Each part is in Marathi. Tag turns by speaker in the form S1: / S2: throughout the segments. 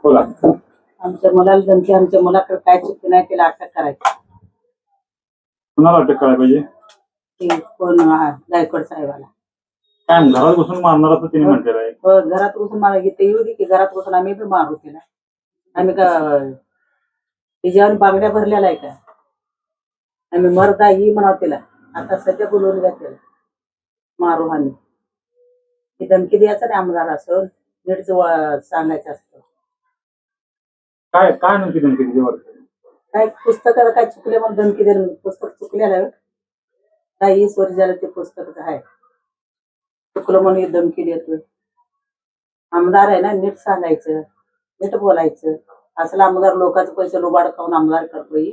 S1: बोला.
S2: आमच्या मुलाला धमकी, आमच्या मुलाकडे काय चुकी नाही त्याला अटक करायची.
S1: कुणाला अटक करायला पाहिजे?
S2: ते कोण गायकवाड साहेबाला.
S1: काय घरात बसून मारणार असं तिने म्हटलेलं आहे.
S2: हो, घरात बसून मला इथे येऊ दे की घरात बसून आम्ही बी मारू तिला. आम्ही का तिच्यावर बांगड्या भरलेला आहे का? आम्ही मरदा ही म्हणाव तिला. आता सध्या बोलवून घ्या तिला, मारू आम्ही. ही धमकी द्यायचा नाही आमदार असं नीट सांगायचं असतं.
S1: काय काय नक्की धमकी दिली वाटतं?
S2: काय पुस्तकाला काय चुकले म्हणून धमकी दिली. पुस्तक चुकलेलं आहे काय? 20 वर्ष झालं ते पुस्तक आहे, चुकलं म्हणून ही धमकी देतोय. आमदार आहे ना, नीट सांगायचं, नीट बोलायचं. असला आमदार लोकांचे पैसे लुबाड खाऊन आमदार करतोय.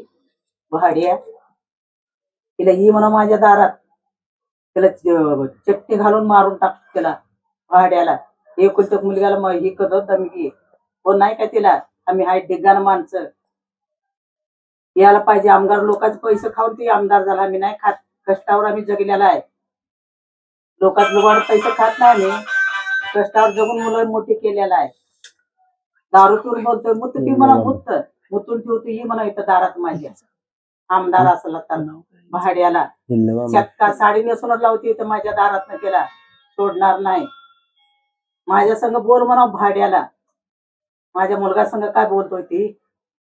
S2: भाड्या तिला ही म्हणा माझ्या दारात, तिला चट्टी घालून मारून टाक तिला भाड्याला. एकुलत्या मुलग्याला ही करतो धमकी. कोण नाही का तिला? आम्ही हाय डिग्गान माणसं. यायला पाहिजे. आमदार लोकांचे पैसे खाऊन ती आमदार झाला. आम्ही नाही खात, कष्टावर आम्ही जगलेला आहे. लोकांचे लुबाड पैसे खात नाही आम्ही, कष्टावर जगून मुलं मोठी केलेला आहे. दारू पिऊन बोलतोय मुत ती म्हणा, मुतून ठेवतो ही म्हणा इथं दारात माझ्या. आमदार असला तर भाड्याला चक्का साडी नेसूनच लावते इथं माझ्या दारात, तिला सोडणार नाही. माझ्या संग बोल म्हणा भाड्याला. माझ्या मुलगा संग काय बोलतोय ती?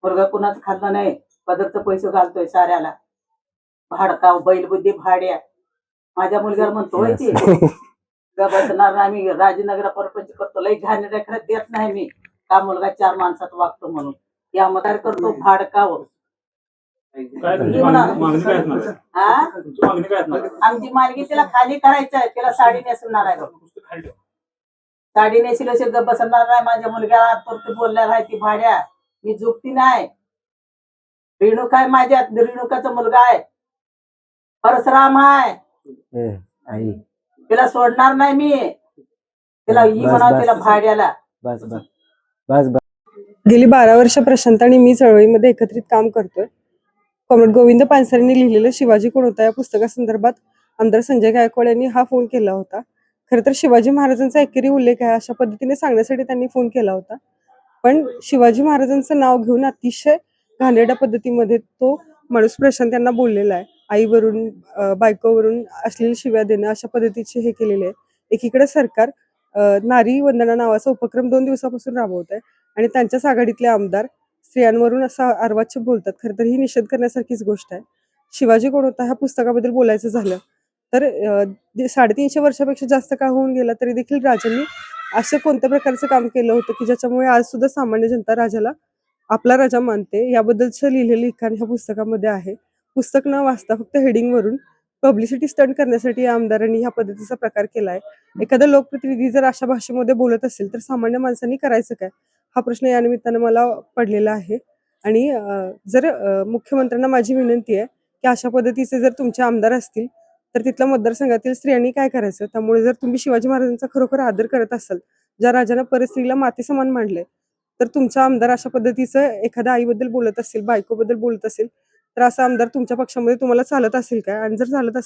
S2: मुलगा कुणाच खाल्लं नाही, पदरचं पैसे घालतोय साऱ्याला. भाडका बैलबुद्धी भाड्या. माझ्या मुलग्याला म्हणतोय ती बसणार आम्ही राजनगर परपंच करतो. लई घाण रेखत देत नाही मी का मुलगा 4 माणसात वागतो म्हणून. या मदार करतो भाडकावर. आमची मालगी तिला खाली करायचं आहे. तिला साडी नेसणार आहे. साडी नेसली असेल तर बसणार नाही. माझ्या मुलग्याला तर बोलणार आहे ती भाड्या. मी झुकती नाही. रेणुका आहे माझ्यात, रेणुकाचा मुलगा आहे, परशुराम आहे. तिला सोडणार नाही मी. तिला ही म्हणावं तिला भाड्याला.
S3: गेली 12 वर्ष प्रशांत आणि मी चळवळीमध्ये एकत्रित काम करतोय. कॉम्रेड गोविंद पानसरेंनी लिहिलेलं शिवाजी कोण होता या पुस्तकासंदर्भात आमदार संजय गायकवाड यांनी हा फोन केला होता. खरं तर शिवाजी महाराजांचा एकेरी उल्लेख आहे अशा पद्धतीने सांगण्यासाठी त्यांनी फोन केला होता. पण शिवाजी महाराजांचं नाव घेऊन अतिशय घाणेरड्या पद्धतीमध्ये तो माणूस प्रशांत यांना बोललेला आहे. आईवरून बायकोवरून अश्लील शिव्या देणं अशा पद्धतीचे हे केलेले आहे. एकीकडे सरकार नारी वंदना नावाचा उपक्रम 2 दिवसापासून राबवत आहे आणि त्यांच्याच आघाडीतले आमदार स्त्रियांवरून असा अर्वाच्य बोलतात. खरं तर ही निषेध करण्यासारखीच गोष्ट आहे. शिवाजी कोण होता ह्या पुस्तकाबद्दल बोलायचं झालं तर 350 वर्षापेक्षा जास्त काळ होऊन गेला तरी देखील राजांनी असं कोणत्या प्रकारचं काम केलं होतं की ज्याच्यामुळे आज सुद्धा सामान्य जनता राजाला आपला राजा मानते. याबद्दलचं लिहिलेलं लिखाण ह्या पुस्तकामध्ये आहे. पुस्तक न वाचता फक्त हेडिंगवरून पब्लिसिटी स्टंट करण्यासाठी या आमदारांनी ह्या पद्धतीचा प्रकार केलाय. एखादा लोकप्रतिनिधी जर अशा भाषेमध्ये बोलत असेल तर सामान्य माणसांनी करायचं काय हा प्रश्न या निमित्तानं मला पडलेला आहे. आणि जर मुख्यमंत्र्यांना माझी विनंती आहे की अशा पद्धतीचे जर तुमचे आमदार असतील तर तिथल्या मतदारसंघातील स्त्रियांनी काय करायचं. त्यामुळे जर तुम्ही शिवाजी महाराजांचा खरोखर आदर करत असाल, ज्या राजानं परस्त्रीला माते समान मांडले, तर तुमचा आमदार अशा पद्धतीचं एखाद्या आईबद्दल बोलत असेल, बायकोबद्दल बोलत असेल तर असा आमदार तुमच्या पक्षामध्ये तुम्हाला चालत असेल काय? आणि जर चालत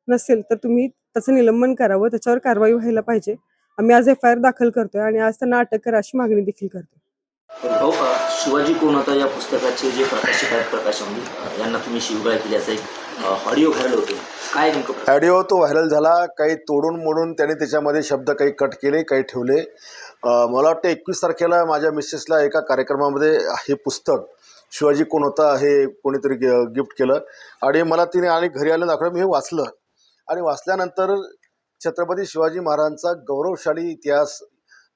S3: नसेल तर तुम्ही त्याचं निलंबन करावं, त्याच्यावर कारवाई व्हायला पाहिजे. आम्ही आज FIR दाखल करतोय आणि आज त्यांना अटक करा अशी मागणी देखील करतोय.
S4: भाऊ, शिवाजी कोण होता या पुस्तकाचे जे प्रकाशक आहेत प्रकाश अंबी यांना तुम्ही शिवगाळ केल्याचा एक ऑडिओ व्हायरल होतो. काय नेमकं
S5: ऑडिओ तो व्हायरल झाला. काही तोडून मोडून त्याने त्याच्यामध्ये शब्द काही कट केले, काही ठेवले. मला वाटतं 21 तारखेला माझ्या मिसेसला एका कार्यक्रमामध्ये हे पुस्तक शिवाजी कोण होता हे कोणीतरी गिफ्ट केलं आणि मला तिने आणि घरी आलं दाखवलं. मी हे वाचलं आणि वाचल्यानंतर छत्रपती शिवाजी महाराजांचा गौरवशाली इतिहास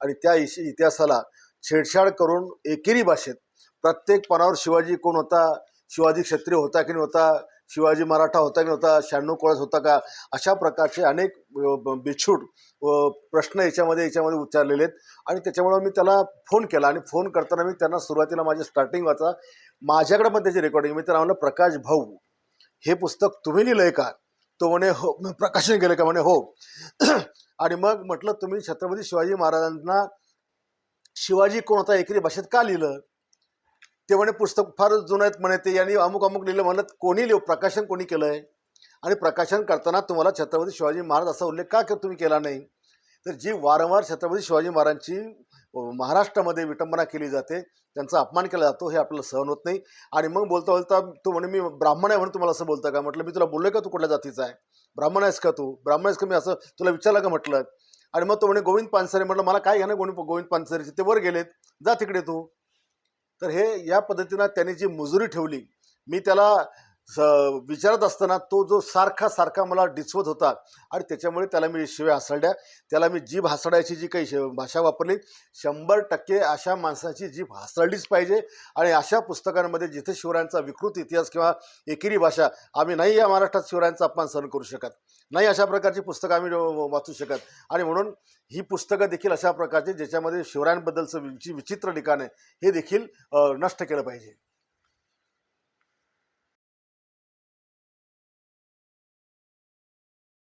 S5: आणि त्या इतिहासाला छेडछाड करून एकेरी भाषेत प्रत्येक पानावर शिवाजी कोण होता, शिवाजी क्षत्रिय होता की नाही होता, शिवाजी मराठा होता की नव्हता, 96 कोळस होता का, अशा प्रकारचे अनेक बिछूट प्रश्न याच्यामध्ये उच्चारलेले आहेत. आणि त्याच्यामुळं मी त्याला फोन केला आणि फोन करताना मी त्यांना सुरुवातीला माझे स्टार्टिंग वाचा माझ्याकडे पण त्याची रेकॉर्डिंग. मी त्याला म्हणलं, प्रकाश भाऊ हे पुस्तक तुम्ही लिहिलं आहे का? तो म्हणे हो. प्रकाशन केलं का? म्हणे हो. आणि मग म्हटलं तुम्ही छत्रपती शिवाजी महाराजांना शिवाजी कोण होता एकेरी भाषेत का लिहिलं? ते म्हणे पुस्तक फार जुनं आहेत म्हणे, ते यांनी अमुक अमुक लिहिलं. म्हणलं कोणी प्रकाशन कोणी केलं आहे आणि प्रकाशन करताना तुम्हाला छत्रपती शिवाजी महाराज असा उल्लेख का तुम्ही केला नाही? तर जी वारंवार छत्रपती शिवाजी महाराजांची महाराष्ट्रामध्ये विटंबना केली जाते, त्यांचा अपमान केला जातो, हे आपल्याला सहन होत नाही. आणि मग बोलता बोलता तो म्हणे, मी ब्राह्मण आहे म्हणून तुम्हाला असं बोलतं का? म्हटलं, मी तुला बोललोय का तू कुठल्या जातीचा आहे? ब्राह्मण आहेस का तू? ब्राह्मण आहेस का? मी असं तुला विचारलं का म्हटलं? आणि मग तो म्हणे गोविंद पानसरे. म्हटलं, मला काय घेणं गोविंद पानसरेची, ते वर गेलेत, जा तिकडे तू. तर हे या पद्धतीनं त्यांनी जी मुजुरी ठेवली, मी त्याला विचारत असताना तो जो सारखा मला डिचवत होता आणि त्याच्यामुळे त्याला मी शिव्या हासडल्या. त्याला मी जीभ हासडायची जी काही भाषा वापरली, 100% अशा माणसाची जीभ हासडलीच पाहिजे. आणि अशा पुस्तकांमध्ये जिथे शिवरायांचा विकृत इतिहास किंवा एकेरी भाषा, आम्ही नाही या महाराष्ट्रात शिवरायांचा अपमान सहन करू शकत नाही, अशा प्रकारची पुस्तकं आम्ही वाचू शकत. आणि म्हणून ही पुस्तकं देखील अशा प्रकारची ज्याच्यामध्ये शिवरायांबद्दलचं जी विचित्र ठिकाण आहे हे देखील नष्ट केलं पाहिजे.